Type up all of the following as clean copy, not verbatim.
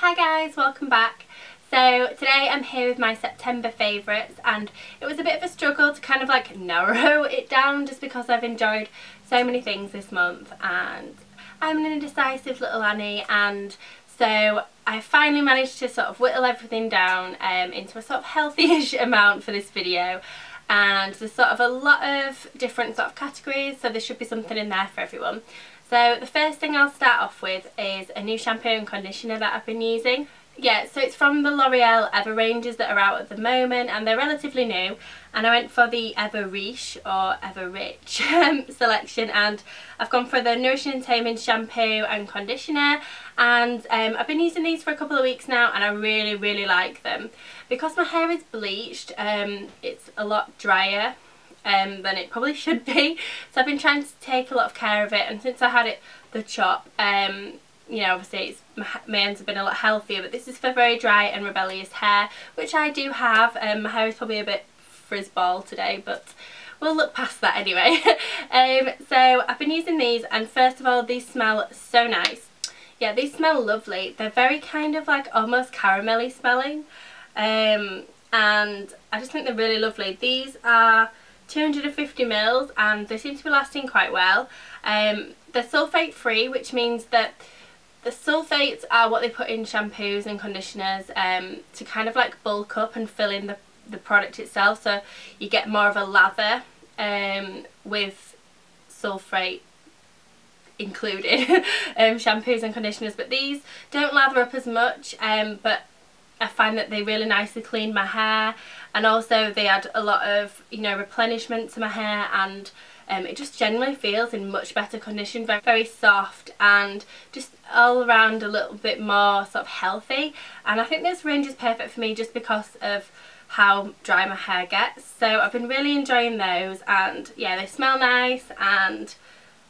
Hi guys, welcome back. So today I'm here with my September favourites, and it was a bit of a struggle to kind of like narrow it down just because I've enjoyed so many things this month and I'm an indecisive little Annie, and so I finally managed to sort of whittle everything down into a sort of healthy-ish amount for this video. And there's sort of a lot of different sort of categories, so there should be something in there for everyone. So the first thing I'll start off with is a new shampoo and conditioner that I've been using. Yeah, so it's from the L'Oreal Ever ranges that are out at the moment, and they're relatively new, and I went for the Ever Riche or Ever Rich selection, and I've gone for the Nourishing and Taming shampoo and conditioner, and I've been using these for a couple of weeks now and I really like them. Because my hair is bleached, it's a lot drier than it probably should be, so I've been trying to take a lot of care of it, and since I had it the chop, you know, obviously my ends have been a lot healthier, but this is for very dry and rebellious hair, which I do have. My hair is probably a bit frizz ball today, but we'll look past that anyway. So I've been using these, and first of all, these smell so nice. Yeah, these smell lovely. They're very kind of like almost caramelly smelling, and I just think they're really lovely. These are 250 mils and they seem to be lasting quite well. They're sulfate free, which means that the sulfates are what they put in shampoos and conditioners to kind of like bulk up and fill in the product itself, so you get more of a lather with sulfate included shampoos and conditioners. But these don't lather up as much, but I find that they really nicely clean my hair, and also they add a lot of, you know, replenishment to my hair, and it just generally feels in much better condition, very soft and just all around a little bit more sort of healthy. And I think this range is perfect for me just because of how dry my hair gets. So I've been really enjoying those, and yeah, they smell nice, and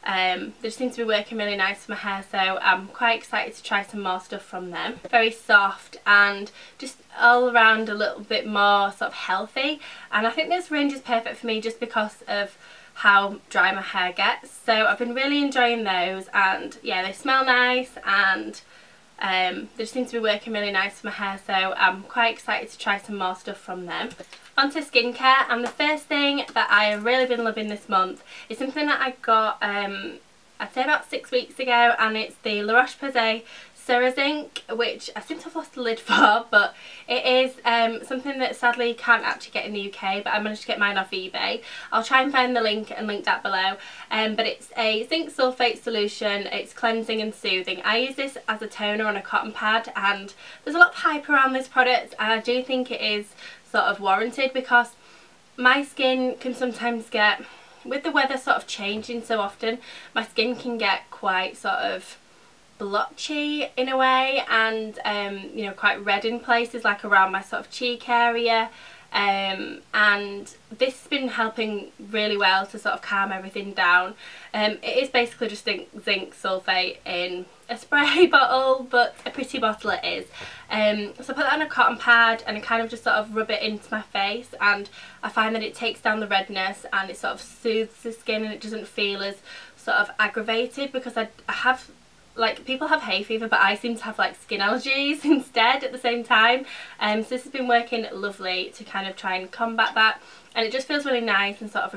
they just seem to be working really nice for my hair, so I'm quite excited to try some more stuff from them. Very soft and just all around a little bit more sort of healthy, and I think this range is perfect for me just because of how dry my hair gets. So I've been really enjoying those, and yeah, they smell nice, and they just seem to be working really nice for my hair, so I'm quite excited to try some more stuff from them. Onto skincare, and the first thing that I have really been loving this month is something that I got I'd say about 6 weeks ago, and it's the Roche-Posay Serozinc, which I seem to have lost the lid for, but it is something that sadly you can't actually get in the UK, but I managed to get mine off eBay. I'll try and find the link and link that below. But it's a zinc sulfate solution. It's cleansing and soothing. I use this as a toner on a cotton pad, and there's a lot of hype around this product, and I do think it is sort of warranted, because my skin can sometimes get, with the weather sort of changing so often, my skin can get quite sort of blotchy in a way, and you know, quite red in places like around my sort of cheek area, and this has been helping really well to sort of calm everything down. It is basically just zinc sulfate in a spray bottle, but a pretty bottle it is. So I put that on a cotton pad and I kind of just sort of rub it into my face, and I find that it takes down the redness and it sort of soothes the skin, and it doesn't feel as sort of aggravated, because I have, like, people have hay fever, but I seem to have like skin allergies instead at the same time. So this has been working lovely to kind of try and combat that, and it just feels really nice and sort of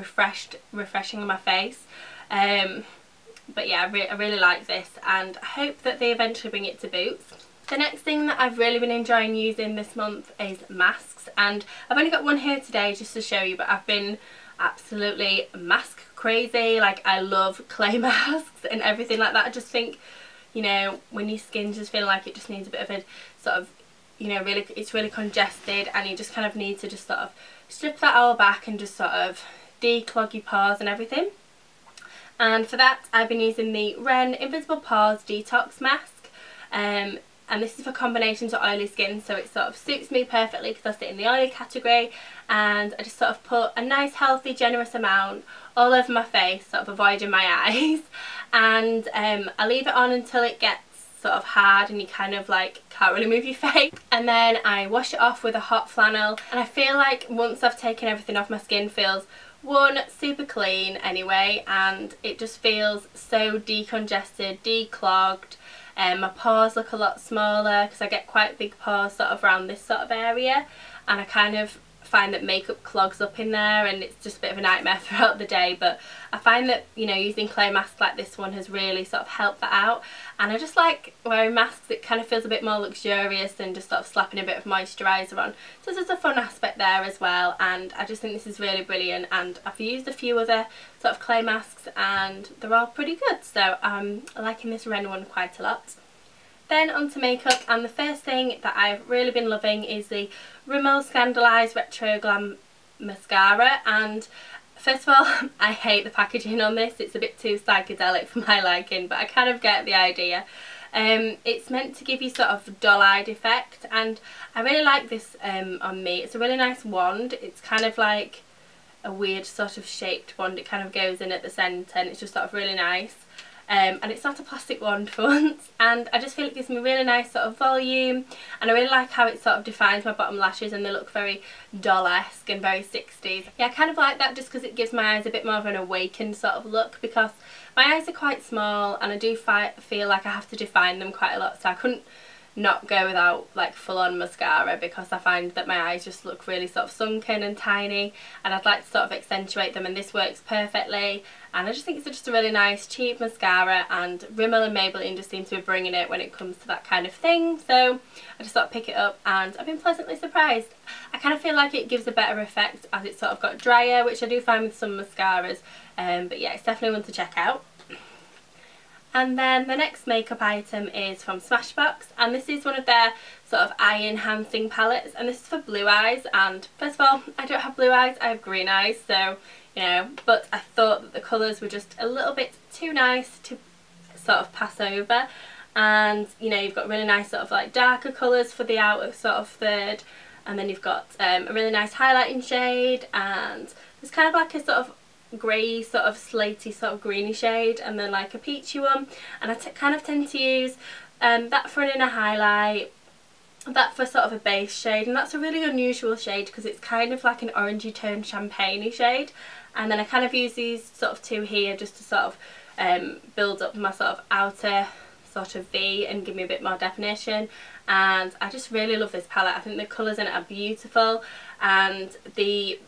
refreshing on my face. But yeah, I really like this, and I hope that they eventually bring it to Boots. The next thing that I've really been enjoying using this month is masks, and I've only got one here today just to show you, but I've been absolutely mask crazy. Like, I love clay masks and everything like that. I just think, you know, when your skin just feeling like it just needs a bit of a sort of, you know, really, it's really congested, and you just kind of need to just sort of strip that all back and just sort of declog your pores and everything. And for that, I've been using the Ren Invisible Pores Detox Mask, and this is for combination to oily skin, so it sort of suits me perfectly because I sit in the oily category, and I just sort of put a nice healthy generous amount all over my face, sort of avoiding my eyes, and I leave it on until it gets sort of hard and you kind of like can't really move your face, and then I wash it off with a hot flannel, and I feel like once I've taken everything off, my skin feels, one, super clean anyway, and it just feels so decongested, declogged, My pores look a lot smaller because I get quite big pores sort of around this sort of area, and I kind of find that makeup clogs up in there and it's just a bit of a nightmare throughout the day. But I find that, you know, using clay masks like this one has really sort of helped that out, and I just like wearing masks. It kind of feels a bit more luxurious than just sort of slapping a bit of moisturiser on, so there's a fun aspect there as well, and I just think this is really brilliant. And I've used a few other sort of clay masks and they're all pretty good, so I'm liking this Ren one quite a lot. Then onto makeup, and the first thing that I've really been loving is the Rimmel Scandalised Retro Glam Mascara. And first of all, I hate the packaging on this. It's a bit too psychedelic for my liking, but I kind of get the idea. It's meant to give you sort of doll-eyed effect, and I really like this on me. It's a really nice wand. It's kind of like a weird sort of shaped wand. It kind of goes in at the centre and it's just sort of really nice. And it's not a plastic wand for once, and I just feel it gives me really nice sort of volume, and I really like how it sort of defines my bottom lashes and they look very doll-esque and very 60s. Yeah, I kind of like that just because it gives my eyes a bit more of an awakened sort of look, because my eyes are quite small and I do feel like I have to define them quite a lot, so I couldn't not go without like full-on mascara because I find that my eyes just look really sort of sunken and tiny, and I'd like to sort of accentuate them, and this works perfectly. And I just think it's just a really nice cheap mascara, and Rimmel and Maybelline just seem to be bringing it when it comes to that kind of thing, so I just thought pick it up and I've been pleasantly surprised. I kind of feel like it gives a better effect as it's sort of got drier, which I do find with some mascaras, but yeah, it's definitely one to check out. And then the next makeup item is from Smashbox, and this is one of their sort of eye enhancing palettes, and this is for blue eyes. And first of all, I don't have blue eyes, I have green eyes, so you know, but I thought that the colours were just a little bit too nice to sort of pass over. And you know, you've got really nice sort of like darker colours for the outer sort of third, and then you've got a really nice highlighting shade, and there's kind of like a sort of grey sort of slaty sort of greeny shade, and then like a peachy one. And I kind of tend to use that for an inner highlight, that for sort of a base shade, and that's a really unusual shade because it's kind of like an orangey toned champagne-y shade. And then I kind of use these sort of two here just to sort of build up my sort of outer sort of V and give me a bit more definition. And I just really love this palette. I think the colours in it are beautiful, and the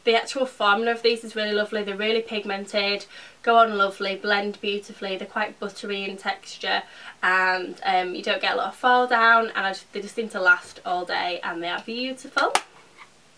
actual formula of these is really lovely. They're really pigmented, go on lovely, blend beautifully, they're quite buttery in texture, and you don't get a lot of fall down, and they just seem to last all day, and they are beautiful.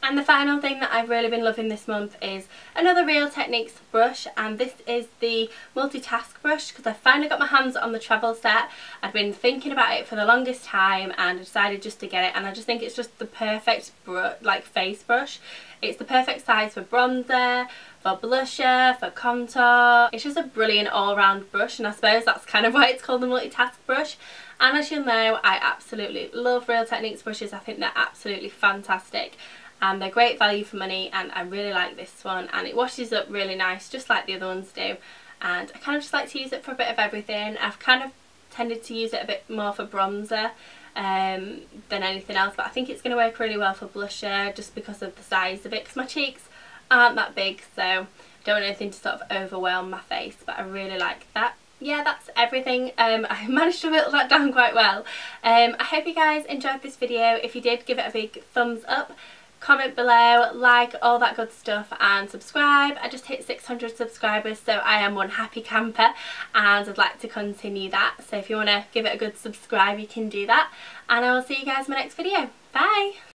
And the final thing that I've really been loving this month is another Real Techniques brush, and this is the multitask brush because I finally got my hands on the travel set. I'd been thinking about it for the longest time and I decided just to get it, and I just think it's just the perfect like face brush. It's the perfect size for bronzer, for blusher, for contour. It's just a brilliant all-round brush, and I suppose that's kind of why it's called the multitask brush. And as you'll know, I absolutely love Real Techniques brushes. I think they're absolutely fantastic. And they're great value for money, and I really like this one, and it washes up really nice just like the other ones do. And I kind of just like to use it for a bit of everything. I've kind of tended to use it a bit more for bronzer than anything else, but I think it's going to work really well for blusher just because of the size of it, because my cheeks aren't that big, so I don't want anything to sort of overwhelm my face, but I really like that. Yeah, that's everything. I managed to whittle that down quite well. I hope you guys enjoyed this video. If you did, give it a big thumbs up. Comment below, like, all that good stuff, and subscribe. I just hit 600 subscribers, so I am one happy camper, and I'd like to continue that. So if you want to give it a good subscribe, you can do that. And I will see you guys in my next video. Bye!